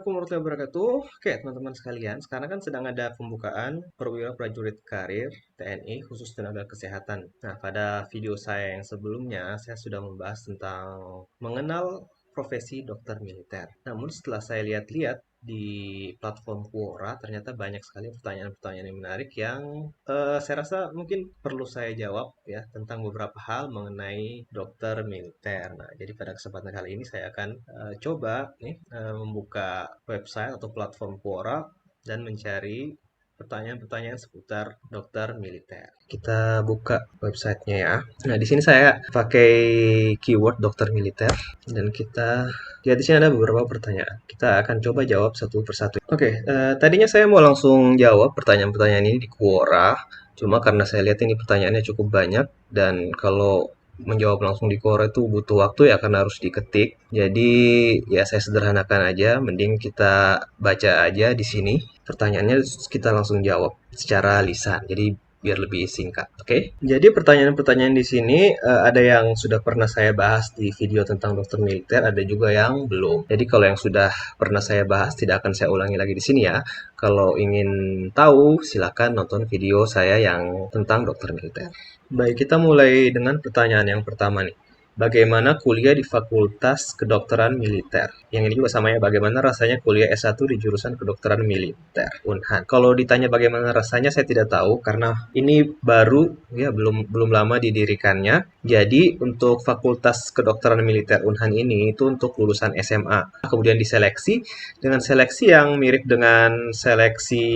Assalamualaikum warahmatullahi wabarakatuh. Oke, teman-teman sekalian, sekarang kan sedang ada pembukaan perwira prajurit karir TNI khusus tenaga kesehatan. Nah, pada video saya yang sebelumnya, saya sudah membahas tentang mengenal profesi dokter militer. Namun setelah saya lihat-lihat di platform Quora, ternyata banyak sekali pertanyaan-pertanyaan yang menarik yang saya rasa mungkin perlu saya jawab ya tentang beberapa hal mengenai dokter militer. Nah, jadi pada kesempatan kali ini saya akan coba nih membuka website atau platform Quora dan mencari pertanyaan-pertanyaan seputar dokter militer. Kita buka websitenya ya. Nah, di sini saya pakai keyword dokter militer dan kita lihat di sini ada beberapa pertanyaan. Kita akan coba jawab satu persatu. Oke, tadinya saya mau langsung jawab pertanyaan-pertanyaan ini di Quora. Cuma karena saya lihat ini pertanyaannya cukup banyak dan kalau menjawab langsung di Quora itu butuh waktu ya karena harus diketik. Jadi ya saya sederhanakan aja, mending kita baca aja di sini. Pertanyaannya kita langsung jawab secara lisan. Jadi biar lebih singkat, oke? Jadi pertanyaan-pertanyaan di sini ada yang sudah pernah saya bahas di video tentang dokter militer, ada juga yang belum. Jadi kalau yang sudah pernah saya bahas tidak akan saya ulangi lagi di sini ya. Kalau ingin tahu silakan nonton video saya yang tentang dokter militer. Baik, kita mulai dengan pertanyaan yang pertama nih. Bagaimana kuliah di Fakultas Kedokteran Militer? Yang ini juga sama ya, bagaimana rasanya kuliah S1 di jurusan Kedokteran Militer, Unhan. Kalau ditanya bagaimana rasanya, saya tidak tahu karena ini baru ya, belum lama didirikannya. Jadi untuk Fakultas Kedokteran Militer Unhan ini itu untuk lulusan SMA. Kemudian diseleksi dengan seleksi yang mirip dengan seleksi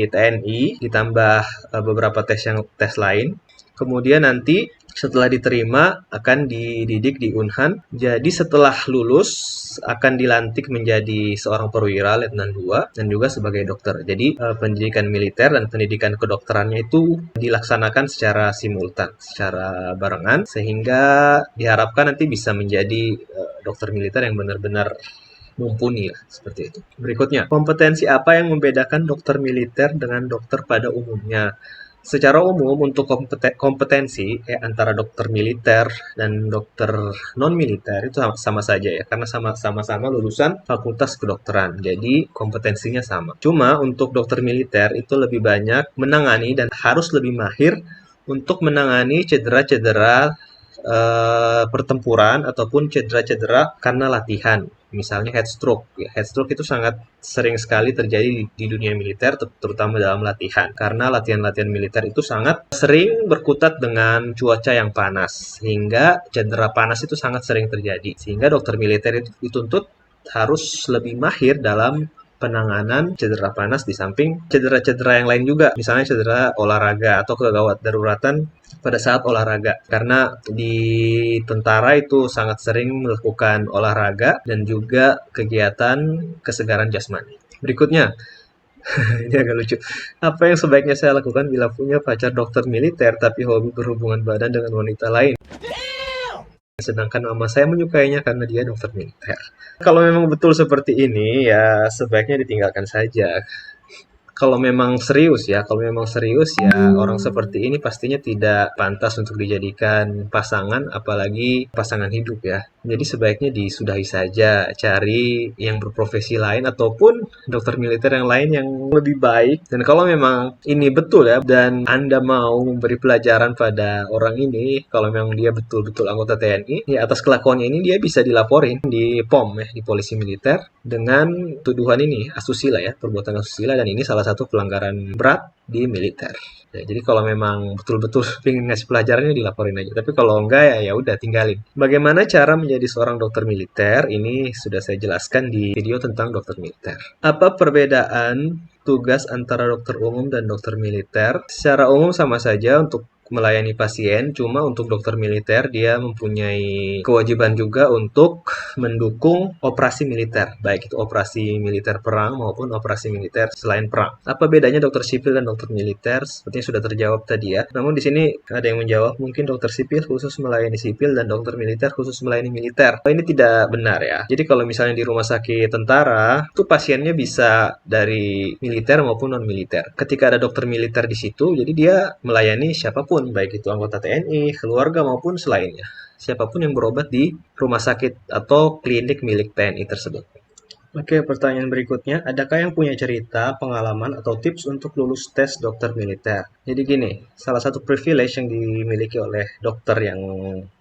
TNI ditambah beberapa tes lain. Kemudian nanti setelah diterima akan dididik di Unhan. Jadi setelah lulus akan dilantik menjadi seorang perwira Letnan 2 dan juga sebagai dokter. Jadi pendidikan militer dan pendidikan kedokterannya itu dilaksanakan secara simultan, secara barengan sehingga diharapkan nanti bisa menjadi dokter militer yang benar-benar mumpuni lah, seperti itu. Berikutnya, kompetensi apa yang membedakan dokter militer dengan dokter pada umumnya? Secara umum untuk kompetensi antara dokter militer dan dokter non militer itu sama saja ya karena sama-sama lulusan fakultas kedokteran. Jadi kompetensinya sama. Cuma untuk dokter militer itu lebih banyak menangani dan harus lebih mahir untuk menangani cedera-cedera pertempuran ataupun cedera-cedera karena latihan. Misalnya headstroke. Ya, headstroke itu sangat sering sekali terjadi di dunia militer, terutama dalam latihan. Karena latihan-latihan militer itu sangat sering berkutat dengan cuaca yang panas. Sehingga cedera panas itu sangat sering terjadi. Sehingga dokter militer itu dituntut harus lebih mahir dalam penanganan cedera panas di samping cedera-cedera yang lain juga. Misalnya cedera olahraga atau kegawat daruratan pada saat olahraga. Karena di tentara itu sangat sering melakukan olahraga dan juga kegiatan kesegaran jasmani. Berikutnya, ini agak lucu. Apa yang sebaiknya saya lakukan bila punya pacar dokter militer tapi hobi berhubungan badan dengan wanita lain? Sedangkan mama saya menyukainya karena dia dokter militer. Kalau memang betul seperti ini, ya sebaiknya ditinggalkan saja. Kalau memang serius ya orang seperti ini pastinya tidak pantas untuk dijadikan pasangan, apalagi pasangan hidup ya. Jadi sebaiknya disudahi saja, cari yang berprofesi lain ataupun dokter militer yang lain yang lebih baik. Dan kalau memang ini betul ya, dan Anda mau memberi pelajaran pada orang ini, kalau memang dia betul-betul anggota TNI, ya atas kelakuannya ini dia bisa dilaporin di POM ya, di Polisi Militer dengan tuduhan ini, asusila ya, perbuatan asusila, dan ini salah satu pelanggaran berat di militer. Ya, jadi kalau memang betul-betul ingin ngasih pelajarannya dilaporin aja. Tapi kalau enggak ya udah tinggalin. Bagaimana cara menjadi seorang dokter militer? Ini sudah saya jelaskan di video tentang dokter militer. Apa perbedaan tugas antara dokter umum dan dokter militer? Secara umum sama saja untuk melayani pasien, cuma untuk dokter militer dia mempunyai kewajiban juga untuk mendukung operasi militer, baik itu operasi militer perang maupun operasi militer selain perang. Apa bedanya dokter sipil dan dokter militer? Sepertinya sudah terjawab tadi ya. Namun di sini ada yang menjawab mungkin dokter sipil khusus melayani sipil dan dokter militer khusus melayani militer. Ini tidak benar ya. Jadi kalau misalnya di rumah sakit tentara, itu pasiennya bisa dari militer maupun non militer. Ketika ada dokter militer di situ, jadi dia melayani siapapun, baik itu anggota TNI, keluarga maupun selainnya. Siapapun yang berobat di rumah sakit atau klinik milik TNI tersebut. Oke, pertanyaan berikutnya, adakah yang punya cerita, pengalaman, atau tips untuk lulus tes dokter militer? Jadi gini, salah satu privilege yang dimiliki oleh dokter yang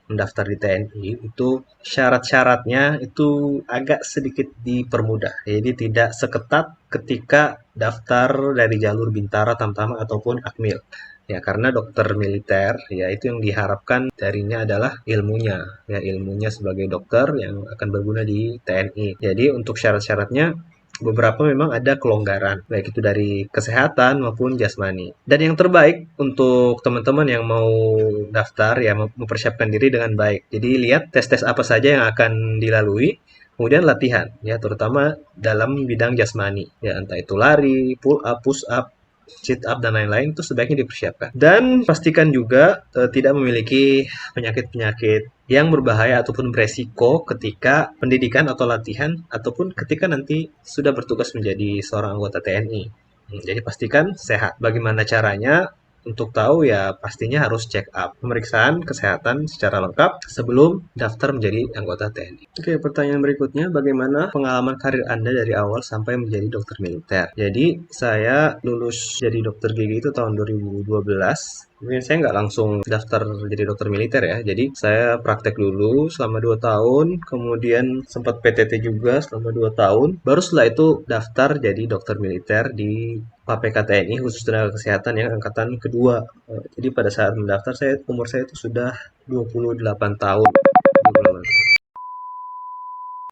mendaftar di TNI itu syarat-syaratnya itu agak sedikit dipermudah. Jadi tidak seketat ketika daftar dari jalur Bintara, Tamtama, ataupun Akmil. Ya, karena dokter militer, ya itu yang diharapkan darinya adalah ilmunya, ya ilmunya sebagai dokter yang akan berguna di TNI. Jadi untuk syarat-syaratnya beberapa memang ada kelonggaran, baik itu dari kesehatan maupun jasmani. Dan yang terbaik untuk teman-teman yang mau daftar ya mempersiapkan diri dengan baik. Jadi lihat tes-tes apa saja yang akan dilalui, kemudian latihan ya terutama dalam bidang jasmani ya entah itu lari, pull up, push up, sit up dan lain-lain itu sebaiknya dipersiapkan. Dan pastikan juga tidak memiliki penyakit-penyakit yang berbahaya ataupun beresiko ketika pendidikan atau latihan ataupun ketika nanti sudah bertugas menjadi seorang anggota TNI. Jadi pastikan sehat. Bagaimana caranya? Untuk tahu ya pastinya harus check up pemeriksaan kesehatan secara lengkap sebelum daftar menjadi anggota TNI. Oke, pertanyaan berikutnya, bagaimana pengalaman karir Anda dari awal sampai menjadi dokter militer? Jadi saya lulus jadi dokter gigi itu tahun 2012. Mungkin saya nggak langsung daftar jadi dokter militer ya. Jadi saya praktek dulu selama 2 tahun, kemudian sempat PTT juga selama 2 tahun. Baru setelah itu daftar jadi dokter militer di PAPK TNI khusus tenaga kesehatan yang angkatan kedua. Jadi pada saat mendaftar umur saya itu sudah 28 tahun. 28.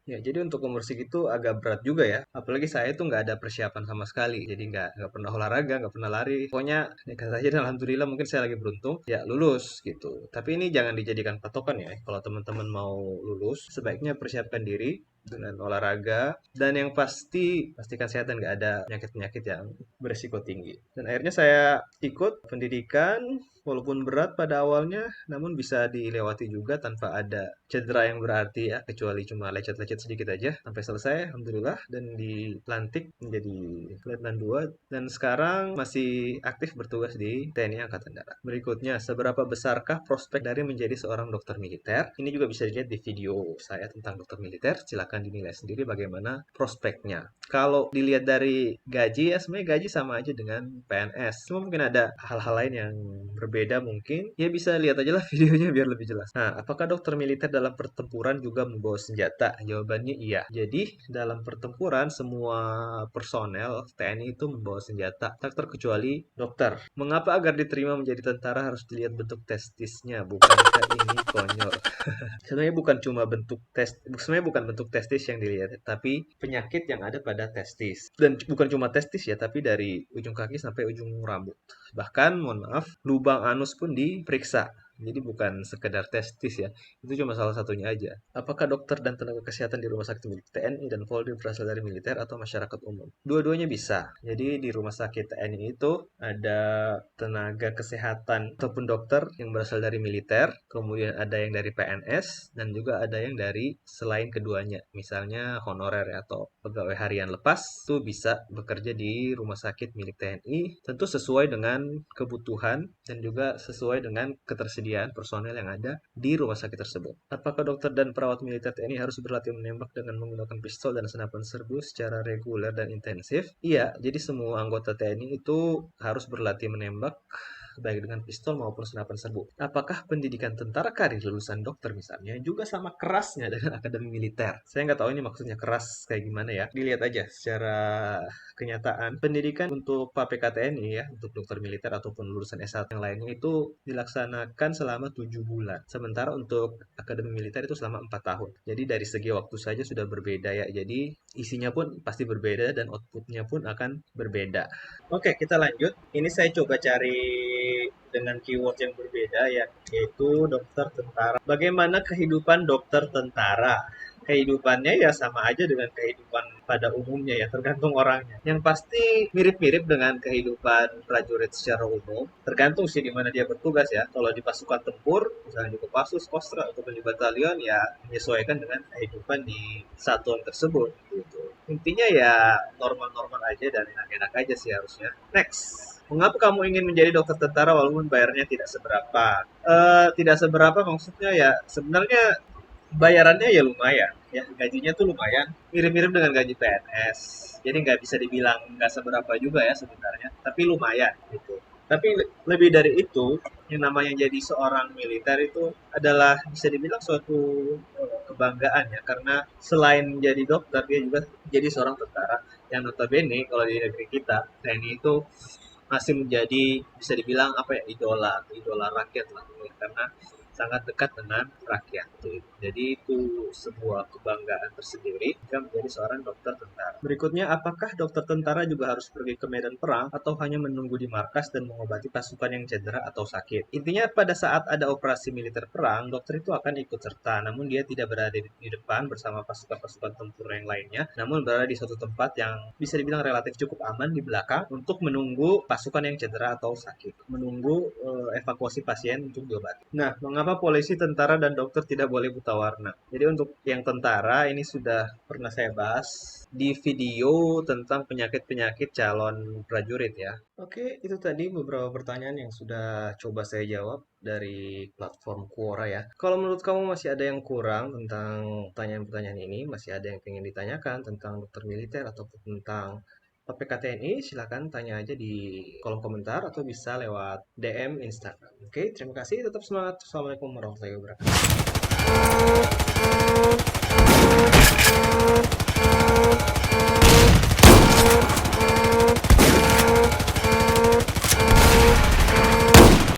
Ya, jadi untuk umur segitu agak berat juga ya. Apalagi saya tuh nggak ada persiapan sama sekali. Jadi nggak pernah olahraga, nggak pernah lari. Pokoknya nekat aja dan alhamdulillah mungkin saya lagi beruntung. Ya lulus gitu. Tapi ini jangan dijadikan patokan ya. Kalau teman-teman mau lulus, sebaiknya persiapkan diri dengan olahraga. Dan yang pasti, pastikan sehat dan nggak ada penyakit-penyakit yang berisiko tinggi. Dan akhirnya saya ikut pendidikan. Walaupun berat pada awalnya, namun bisa dilewati juga tanpa ada cedera yang berarti ya, kecuali cuma lecet-lecet sedikit aja sampai selesai, alhamdulillah, dan dilantik menjadi Letnan 2 dan sekarang masih aktif bertugas di TNI Angkatan Darat. Berikutnya, seberapa besarkah prospek dari menjadi seorang dokter militer? Ini juga bisa dilihat di video saya tentang dokter militer, silakan dinilai sendiri bagaimana prospeknya. Kalau dilihat dari gaji ya sebenarnya gaji sama aja dengan PNS. Cuma mungkin ada hal-hal lain yang berbeda mungkin. Ya bisa lihat aja lah videonya biar lebih jelas. Nah, apakah dokter militer dalam pertempuran juga membawa senjata? Jawabannya iya. Jadi, dalam pertempuran semua personel TNI itu membawa senjata, tak terkecuali dokter. Mengapa agar diterima menjadi tentara harus dilihat bentuk testisnya? Bukankah ini konyol? Sebenarnya bukan cuma bentuk tes, sebenarnya bukan bentuk testis yang dilihat, tapi penyakit yang ada pada testis. Dan bukan cuma testis ya, tapi dari ujung kaki sampai ujung rambut. Bahkan, mohon maaf, lubang anus pun diperiksa. Jadi bukan sekedar testis ya, itu cuma salah satunya aja. Apakah dokter dan tenaga kesehatan di rumah sakit milik TNI dan Polri berasal dari militer atau masyarakat umum? Dua-duanya bisa. Jadi di rumah sakit TNI itu ada tenaga kesehatan ataupun dokter yang berasal dari militer, kemudian ada yang dari PNS, dan juga ada yang dari selain keduanya. Misalnya honorer atau pegawai harian lepas, itu bisa bekerja di rumah sakit milik TNI, tentu sesuai dengan kebutuhan dan juga sesuai dengan ketersediaan personel yang ada di rumah sakit tersebut. Apakah dokter dan perawat militer TNI harus berlatih menembak dengan menggunakan pistol dan senapan serbu secara reguler dan intensif? Iya, jadi semua anggota TNI itu harus berlatih menembak baik dengan pistol maupun senapan serbu. Apakah pendidikan tentara karir lulusan dokter misalnya juga sama kerasnya dengan akademi militer? Saya nggak tahu ini maksudnya keras kayak gimana ya. Dilihat aja secara kenyataan. Pendidikan untuk PAPK TNI ya, untuk dokter militer ataupun lulusan S1 yang lainnya itu dilaksanakan selama 7 bulan. Sementara untuk akademi militer itu selama 4 tahun. Jadi dari segi waktu saja sudah berbeda ya. Jadi isinya pun pasti berbeda dan outputnya pun akan berbeda. Oke, kita lanjut. Ini saya coba cari dengan keyword yang berbeda ya, yaitu dokter tentara. Bagaimana kehidupan dokter tentara? Kehidupannya ya sama aja dengan kehidupan pada umumnya ya, tergantung orangnya. Yang pasti mirip-mirip dengan kehidupan prajurit secara umum, tergantung sih di mana dia bertugas ya. Kalau di pasukan tempur, misalnya di Kopassus, Kostra, ataupun di batalion ya menyesuaikan dengan kehidupan di satuan tersebut gitu. Intinya ya normal-normal aja dan enak-enak aja sih harusnya. Next. Mengapa kamu ingin menjadi dokter tentara walaupun bayarnya tidak seberapa? Tidak seberapa maksudnya ya sebenarnya bayarannya ya lumayan, ya gajinya tuh lumayan, mirip-mirip dengan gaji PNS. Jadi nggak bisa dibilang nggak seberapa juga ya sebenarnya, tapi lumayan gitu. Tapi lebih dari itu, yang namanya jadi seorang militer itu adalah bisa dibilang suatu kebanggaan ya, karena selain jadi dokter dia juga jadi seorang tentara yang notabene kalau di negeri kita TNI itu masih menjadi bisa dibilang apa ya, idola idola rakyat lah ya, karena sangat dekat dengan rakyat tuh. Jadi itu sebuah kebanggaan tersendiri jika menjadi seorang dokter tentara. Berikutnya, apakah dokter tentara juga harus pergi ke medan perang atau hanya menunggu di markas dan mengobati pasukan yang cedera atau sakit? Intinya pada saat ada operasi militer perang, dokter itu akan ikut serta, namun dia tidak berada di depan bersama pasukan-pasukan tempur yang lainnya, namun berada di suatu tempat yang bisa dibilang relatif cukup aman di belakang untuk menunggu pasukan yang cedera atau sakit, menunggu evakuasi pasien untuk diobati. Nah, mengapa polisi, tentara, dan dokter tidak boleh buta warna? Jadi untuk yang tentara ini sudah pernah saya bahas di video tentang penyakit-penyakit calon prajurit ya. Oke, itu tadi beberapa pertanyaan yang sudah coba saya jawab dari platform Quora ya. Kalau menurut kamu masih ada yang kurang tentang pertanyaan-pertanyaan ini, masih ada yang ingin ditanyakan tentang dokter militer ataupun tentang PPKTNI, silakan tanya aja di kolom komentar atau bisa lewat DM Instagram. Oke, terima kasih. Tetap semangat. Assalamualaikum warahmatullahi wabarakatuh.